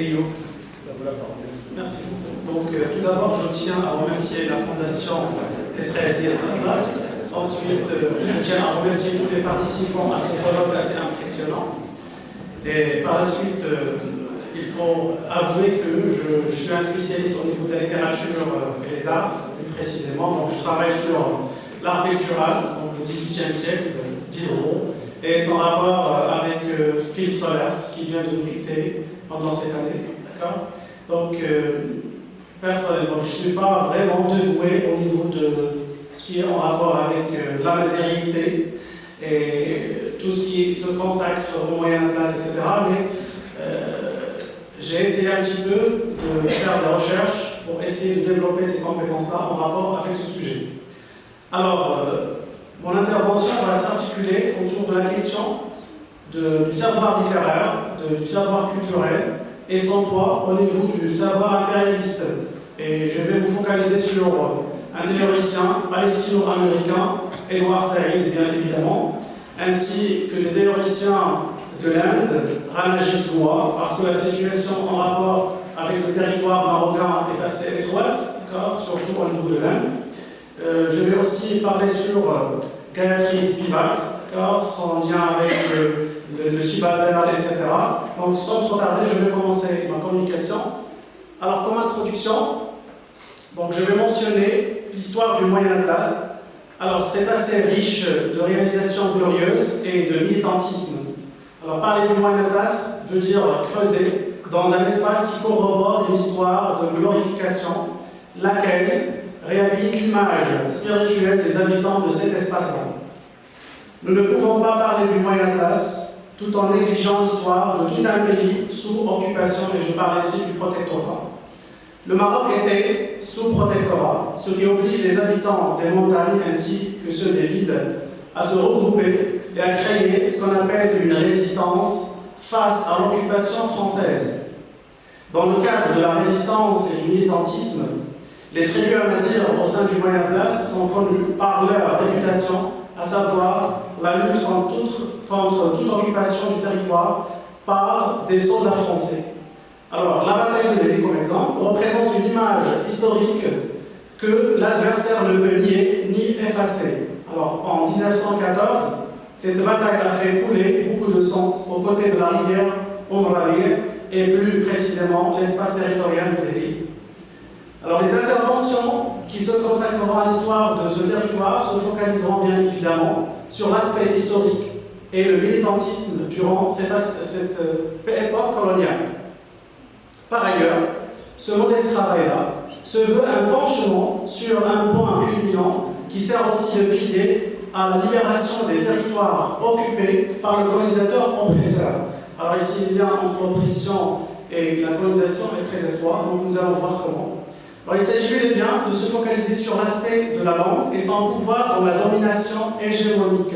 Eyo, c'est à vous la parole. Merci. Donc, tout d'abord, je tiens à remercier la Fondation Estelle Atlas. Ensuite, je tiens à remercier tous les participants à ce colloque assez impressionnant. Et par la suite, il faut avouer que je suis un spécialiste au niveau de la littérature et les arts, plus précisément. Donc, je travaille sur l'art pictural, donc le XVIIIe siècle, Diderot, et son rapport avec Philippe Solers, qui vient de nous quitter pendant cette année. D'accord ? Donc, personnellement, je ne suis pas vraiment dévoué au niveau de ce qui est en rapport avec la matérialité et tout ce qui se consacre au Moyen-Atlas, etc. Mais j'ai essayé un petit peu de faire des recherches pour essayer de développer ces compétences-là en rapport avec ce sujet. Alors, mon intervention va s'articuler autour de la question du savoir littéraire, du savoir culturel et son poids au niveau du savoir impérialiste. Et je vais me focaliser sur un théoricien palestino-américain, Edward Said, bien évidemment, ainsi que des théoriciens de l'Inde, Ranajit Goa, parce que la situation en rapport avec le territoire marocain est assez étroite, surtout au niveau de l'Inde. Je vais aussi parler sur Gayatri Spivak, son lien avec le subalterne, etc. Donc, sans trop tarder, je vais commencer ma communication. Alors, comme introduction, donc, je vais mentionner l'histoire du Moyen-Atlas. Alors, c'est assez riche de réalisations glorieuses et de militantisme. Alors, parler du Moyen-Atlas veut dire creuser dans un espace qui corrobore une histoire de glorification, laquelle réhabilite l'image spirituelle des habitants de cet espace-là. Nous ne pouvons pas parler du Moyen-Atlas tout en négligeant l'histoire de tout un pays sous occupation, et je parle ici du protectorat. Le Maroc était sous protectorat, ce qui oblige les habitants des montagnes ainsi que ceux des villes à se regrouper et à créer ce qu'on appelle une résistance face à l'occupation française. Dans le cadre de la résistance et du militantisme, les tribus amazirs au sein du Moyen-Atlas sont connues par leur réputation, à savoir la lutte contre toute occupation du territoire par des soldats français. Alors, la bataille de Véry, comme exemple, représente une image historique que l'adversaire ne peut nier ni effacer. Alors, en 1914, cette bataille a fait couler beaucoup de sang aux côtés de la rivière Omralir et plus précisément l'espace territorial de Véry. Alors, les interventions qui se consacreront à l'histoire de ce territoire se focaliseront bien évidemment sur l'aspect historique et le militantisme durant cette époque coloniale. Par ailleurs, ce modeste travail-là se veut un penchement sur un point culminant qui sert aussi de pilier à la libération des territoires occupés par le colonisateur oppresseur. Alors ici, le lien entre l'oppression et la colonisation est très étroit, donc nous allons voir comment. Alors, il s'agit bien de se focaliser sur l'aspect de la langue et son pouvoir dans la domination hégémonique.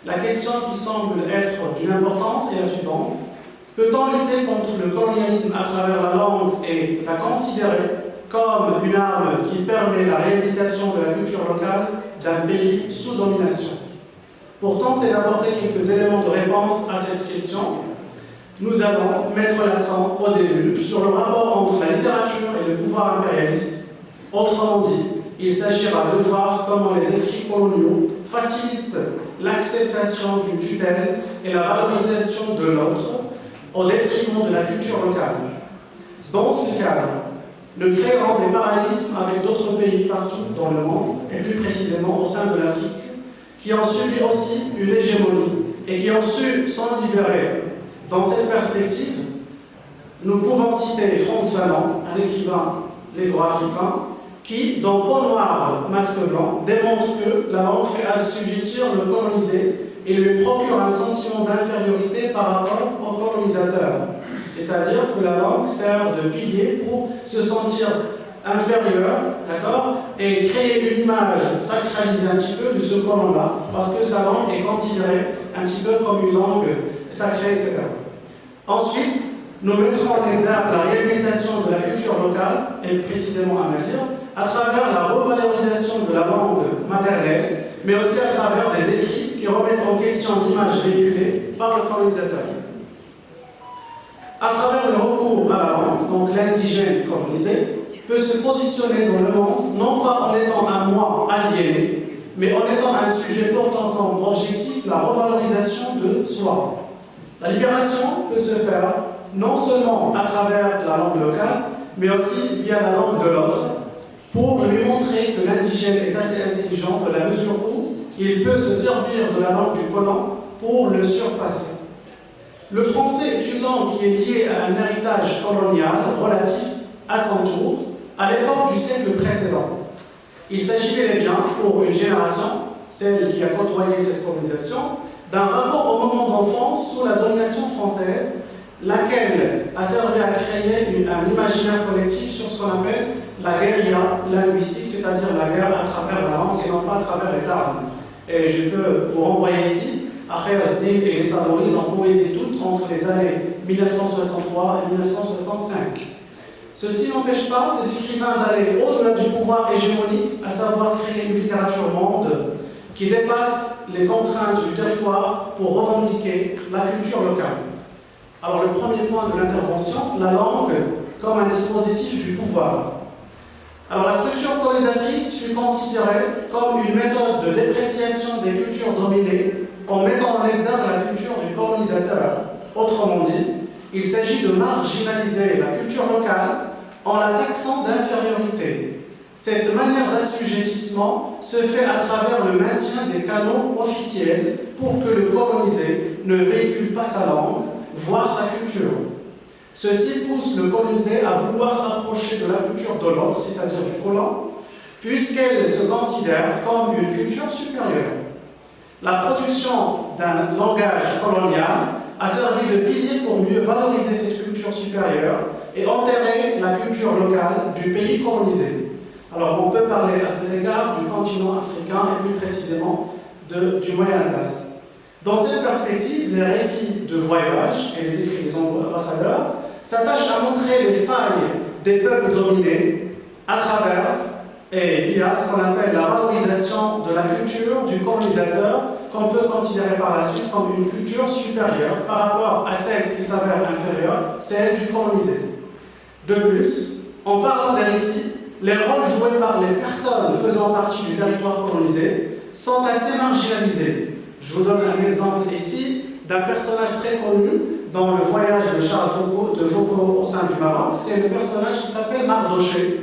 La question qui semble être d'une importance est la suivante. Peut-on lutter contre le colonialisme à travers la langue et la considérer comme une arme qui permet la réhabilitation de la culture locale d'un pays sous domination? Pour tenter d'apporter quelques éléments de réponse à cette question, nous allons mettre l'accent au début sur le rapport entre la littérature et le pouvoir impérialiste. Autrement dit, il s'agira de voir comment les écrits coloniaux facilitent l'acceptation d'une tutelle et la valorisation de l'autre au détriment de la culture locale. Dans ce cadre, le créant des parallélismes avec d'autres pays partout dans le monde, et plus précisément au sein de l'Afrique, qui ont subi aussi une hégémonie et qui ont su s'en libérer. Dans cette perspective, nous pouvons citer Frantz Fanon, un écrivain négro-africain, qui, dans Peau noire, masque blanc, démontre que la langue fait assujettir le colonisé et lui procure un sentiment d'infériorité par rapport au colonisateur. C'est-à-dire que la langue sert de pilier pour se sentir inférieur, d'accord, et créer une image sacralisée un petit peu de ce colon-là, parce que sa langue est considérée un petit peu comme une langue sacrée, etc. Ensuite, nous mettrons en exergue la réhabilitation de la culture locale, et précisément amazigh, à travers la revalorisation de la langue maternelle, mais aussi à travers des écrits qui remettent en question l'image véhiculée par le colonisateur. À travers le recours à la donc l'indigène colonisé, peut se positionner dans le monde, non pas en étant un moi aliéné, mais en étant un sujet portant comme objectif la revalorisation de soi. La libération peut se faire non seulement à travers la langue locale, mais aussi via la langue de l'autre, pour lui montrer que l'indigène est assez intelligent dans la mesure où il peut se servir de la langue du colon pour le surpasser. Le français est une langue qui est liée à un héritage colonial relatif à son tour, à l'époque du siècle précédent. Il s'agit bel et bien, pour une génération, celle qui a côtoyé cette colonisation, d'un rapport au moment d'enfance sous la domination française, laquelle a servi à créer un imaginaire collectif sur ce qu'on appelle la guérilla linguistique, c'est-à-dire la guerre à travers la langue et non pas à travers les armes. Et je peux vous renvoyer ici à Khayr el-Din et les Samourides dans Poésie toute entre les années 1963 et 1965. Ceci n'empêche pas ces écrivains d'aller au-delà du pouvoir hégémonique, à savoir créer une littérature monde qui dépasse les contraintes du territoire pour revendiquer la culture locale. Alors le premier point de l'intervention, la langue comme un dispositif du pouvoir. Alors la structure colonisatrice fut considérée comme une méthode de dépréciation des cultures dominées en mettant en exergue la culture du colonisateur. Autrement dit, il s'agit de marginaliser la culture locale en la taxant d'infériorité. Cette manière d'assujettissement se fait à travers le maintien des canons officiels pour que le colonisé ne véhicule pas sa langue, voire sa culture. Ceci pousse le colonisé à vouloir s'approcher de la culture de l'autre, c'est-à-dire du colon, puisqu'elle se considère comme une culture supérieure. La production d'un langage colonial a servi de pilier pour mieux valoriser cette culture supérieure et enterrer la culture locale du pays colonisé. Alors on peut parler à cet égard du continent africain et plus précisément du Moyen-Atlas. Dans cette perspective, les récits de voyage et les écrits des ambassadeurs s'attachent à montrer les failles des peuples dominés à travers et via ce qu'on appelle la valorisation de la culture du colonisateur, qu'on peut considérer par la suite comme une culture supérieure par rapport à celle qui s'avère inférieure, celle du colonisé. De plus, en parlant des récits, les rôles joués par les personnes faisant partie du territoire colonisé sont assez marginalisés. Je vous donne un exemple ici d'un personnage très connu dans le voyage de Charles de Foucault au sein du Maroc. C'est le personnage qui s'appelle Mardoché.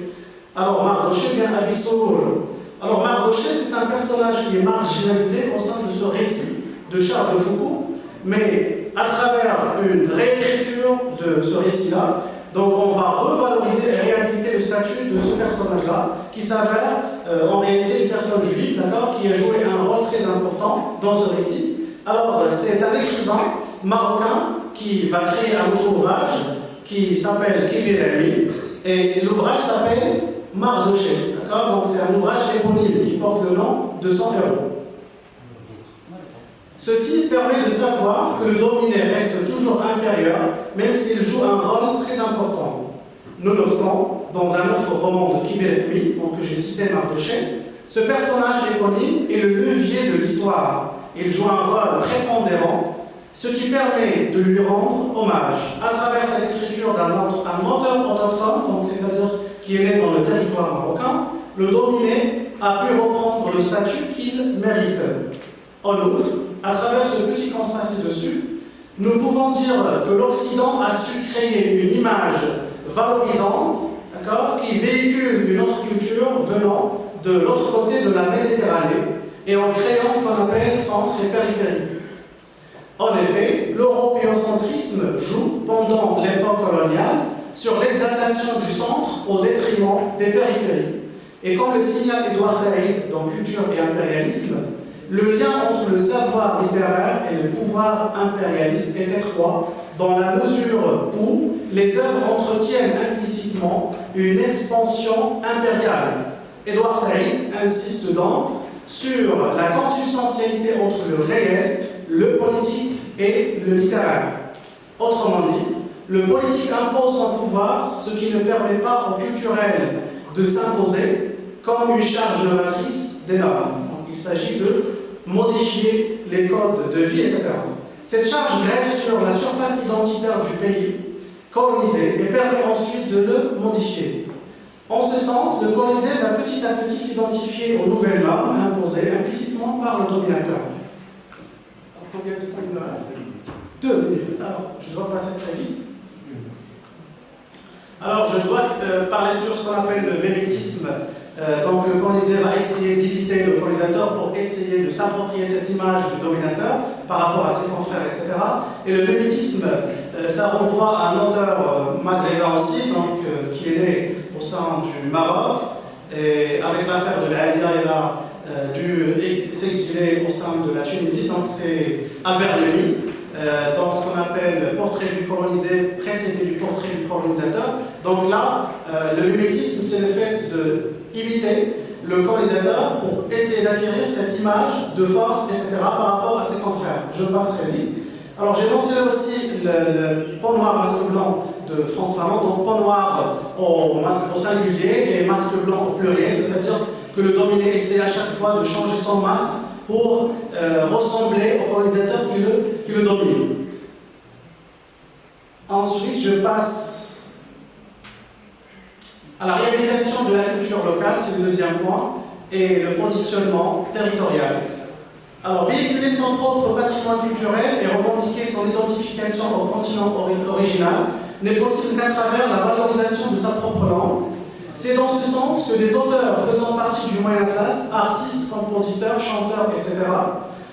Alors Mardoché vient à Bissour. Alors Mardoché, c'est un personnage qui est marginalisé au sein de ce récit de Charles de Foucault, mais à travers une réécriture de ce récit-là, donc on va revaloriser et réhabiliter le statut de ce personnage-là, qui s'avère en réalité une personne juive, d'accord, qui a joué un rôle très important dans ce récit. Alors c'est un écrivain marocain qui va créer un autre ouvrage qui s'appelle Kibir el-Mi, et l'ouvrage s'appelle Mardoché, d'accord. Donc c'est un ouvrage éponyme qui porte le nom de son héros. Ceci permet de savoir que le dominé reste toujours inférieur, même s'il joue un rôle très important. Nonobstant, dans un autre roman de Kibir el-Mi, que j'ai cité Mardoché, ce personnage éponyme est le levier de l'histoire. Il joue un rôle prépondérant, ce qui permet de lui rendre hommage à travers cette écriture d'un auteur autochtone, donc c'est-à-dire qui est né dans le territoire marocain. Le dominé a pu reprendre le statut qu'il mérite. En outre, à travers ce petit constat ci-dessus, nous pouvons dire que l'Occident a su créer une image valorisante, d'accord, qui véhicule une autre culture venant de l'autre côté de la Méditerranée et en créant ce qu'on appelle centre et périphérie. En effet, l'européocentrisme joue pendant l'époque coloniale sur l'exaltation du centre au détriment des périphéries. Et comme le signale Édouard Saïd dans Culture et impérialisme, le lien entre le savoir littéraire et le pouvoir impérialiste est étroit dans la mesure où les œuvres entretiennent implicitement une expansion impériale. Édouard Saïd insiste donc sur la consubstantialité entre le réel, le politique et le littéraire. Autrement dit, le politique impose son pouvoir, ce qui ne permet pas au culturel de s'imposer comme une charge novatrice des normes. Donc, il s'agit de modifier les codes de vie, etc. Cette charge grève sur la surface identitaire du pays colonisé et permet ensuite de le modifier. En ce sens, le colonisé va petit à petit s'identifier aux nouvelles normes imposées implicitement par le dominateur. Combien de temps il me reste? 2 minutes. Alors, je dois passer très vite. Alors, je dois parler sur ce qu'on appelle le mémétisme. Donc, le colonisé va essayer d'imiter le colonisateur pour essayer de s'approprier cette image du dominateur par rapport à ses confrères, etc. Et le mémétisme, ça renvoie à un auteur maghrébin aussi, donc, qui est né au sein du Maroc, et avec l'affaire de la Daïra, dû s'exiler au sein de la Tunisie. Donc, c'est Albert Lémy, dans ce qu'on appelle portrait du colonisé, précédé du portrait du colonisateur. Donc là, le mimétisme, c'est le fait d'imiter le colonisateur pour essayer d'acquérir cette image de force, etc., par rapport à ses confrères. Je passe très vite. Alors j'ai mentionné aussi le pont noir masque blanc de Frantz Fanon, donc pont noir au singulier et masque blanc au pluriel, c'est-à-dire que le dominé essaie à chaque fois de changer son masque pour ressembler au colonisateur qui le domine. Ensuite, je passe à la réhabilitation de la culture locale, c'est le deuxième point, et le positionnement territorial. Alors, véhiculer son propre patrimoine culturel et revendiquer son identification au continent original n'est possible qu'à travers la valorisation de sa propre langue. C'est dans ce sens que des auteurs faisant partie du Moyen Atlas, artistes, compositeurs, chanteurs, etc.,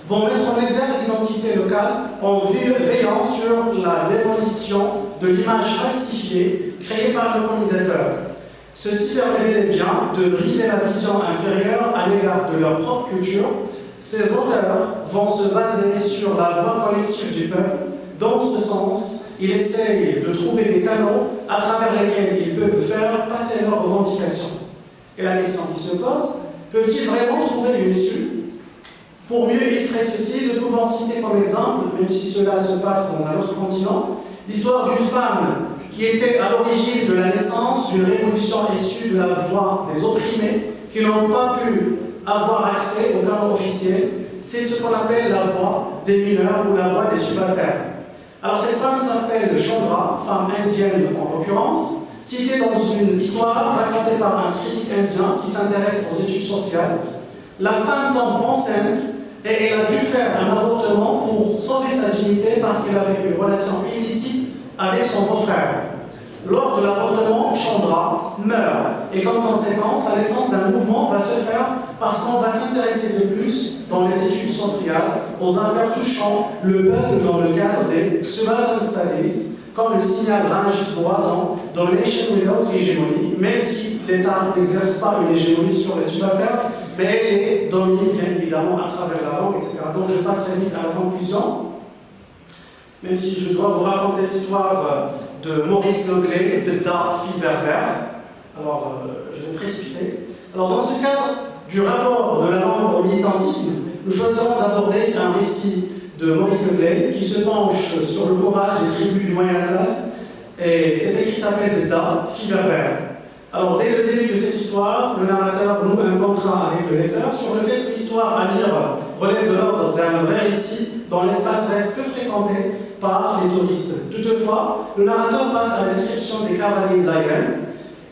vont mettre en exergue l'identité locale en veillant sur la démolition de l'image falsifiée créée par le colonisateur. Ceci permet bel et bien de briser la vision inférieure à l'égard de leur propre culture. Ces auteurs vont se baser sur la voix collective du peuple. Dans ce sens, ils essayent de trouver des canaux à travers lesquels ils peuvent faire passer leurs revendications. Et la question qui se pose, peuvent-ils vraiment trouver une issue? Pour mieux illustrer ceci, nous pouvons citer comme exemple, même si cela se passe dans un autre continent, l'histoire d'une femme qui était à l'origine de la naissance d'une révolution issue de la voix des opprimés qui n'ont pas pu avoir accès au canal officiel. C'est ce qu'on appelle la voix des mineurs ou la voix des subalternes. Alors cette femme s'appelle Chandra, femme indienne en l'occurrence, citée dans une histoire racontée par un critique indien qui s'intéresse aux études sociales. La femme tombe enceinte et elle a dû faire un avortement pour sauver sa dignité parce qu'elle avait une relation illicite avec son beau-frère. Lors de l'avortement, Chandra meurt et comme conséquence, la naissance d'un mouvement va se faire parce qu'on va s'intéresser de plus dans les études sociales aux affaires touchant le peuple dans le cadre des Subaltern Studies, comme le signale Ranjit Bois dans Nation Without Hegemony, même si l'État n'exerce pas une hégémonie sur les subalternes, mais elle est dominée bien évidemment à travers la langue, etc. Donc je passe très vite à la conclusion, même si je dois vous raconter l'histoire de Maurice Noglet et de Daphne Berber. Alors, je vais précipiter. Alors, dans ce cadre du rapport de la langue au militantisme, nous choisirons d'aborder un récit de Maurice Noglet qui se penche sur le courage des tribus du Moyen Atlas. Et cet écrit s'appelle Daphne Berber. Alors, dès le début de cette histoire, le narrateur noue un contrat avec le lecteur sur le fait que l'histoire à lire relève de l'ordre d'un vrai récit dont l'espace reste peu fréquenté par les touristes. Toutefois, le narrateur passe à la description des cavaliers Zayren,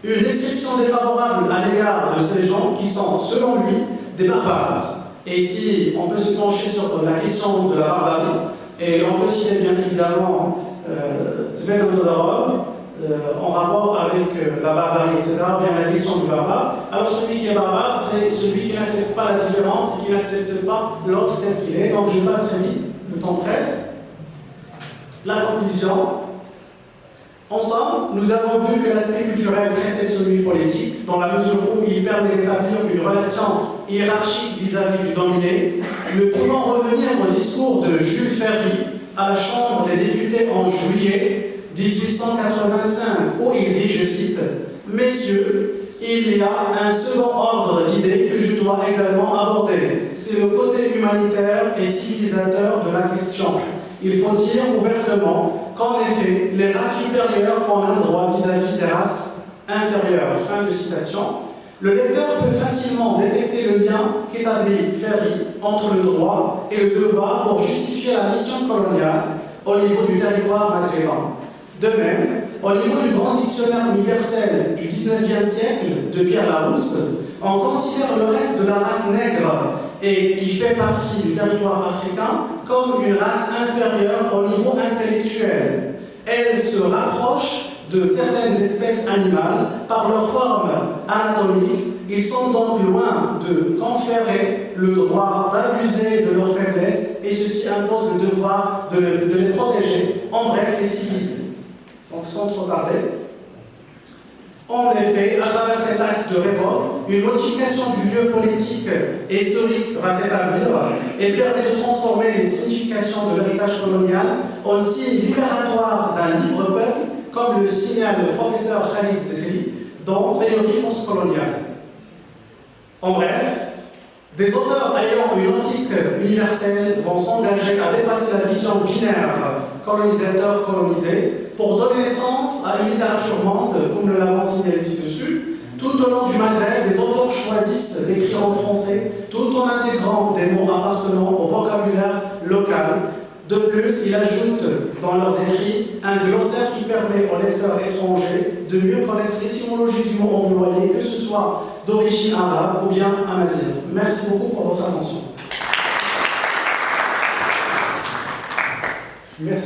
une description défavorable à l'égard de ces gens qui sont, selon lui, des barbares. Et ici, on peut se pencher sur la question de la barbarie, et on peut citer bien évidemment Tsvetan Todorov, en rapport avec la barbarie, etc., bien la question du barbare. Alors celui qui est barbare, c'est celui qui n'accepte pas la différence et qui n'accepte pas l'autre tel qu'il est. Donc je passe très vite, le temps presse. La conclusion. Ensemble, nous avons vu que l'aspect culturel précède celui politique, dans la mesure où il permet d'établir une relation hiérarchique vis-à-vis du dominé. Nous pouvons revenir au discours de Jules Ferry à la Chambre des députés en juillet 1885, où il dit, je cite, « Messieurs, il y a un second ordre d'idées que je dois également aborder. C'est le côté humanitaire et civilisateur de la question. Il faut dire ouvertement qu'en effet, les races supérieures ont un droit vis-à-vis des races inférieures. » Fin de citation. Le lecteur peut facilement détecter le lien qu'établit Ferry entre le droit et le devoir pour justifier la mission coloniale au niveau du territoire maghrébin. De même, au niveau du grand dictionnaire universel du 19e siècle de Pierre Larousse, on considère le reste de la race nègre et qui fait partie du territoire africain comme une race inférieure au niveau intellectuel. Elle se rapproche de certaines espèces animales par leur forme anatomique. Ils sont donc loin de conférer le droit d'abuser de leur faiblesse et ceci impose le devoir de les protéger, en bref, les civiliser. Donc sans trop tarder, en effet, à travers cet acte de révolte, une modification du lieu politique et historique va s'établir et permet de transformer les significations de l'héritage colonial en signe libératoire d'un libre peuple, comme le signale le professeur Khalid Zekri dans Théorie postcoloniale. En bref, des auteurs ayant une optique universelle vont s'engager à dépasser la vision binaire colonisateur-colonisé pour donner naissance à une littérature monde, comme nous l'avons signalé ci-dessus. Tout au long du Maghreb, des auteurs choisissent d'écrire en français tout en intégrant des mots appartenant au vocabulaire local. De plus, ils ajoutent dans leurs écrits un glossaire qui permet aux lecteurs étrangers de mieux connaître l'étymologie du mot employé, que ce soit d'origine arabe ou bien amazigh. Merci beaucoup pour votre attention. Merci.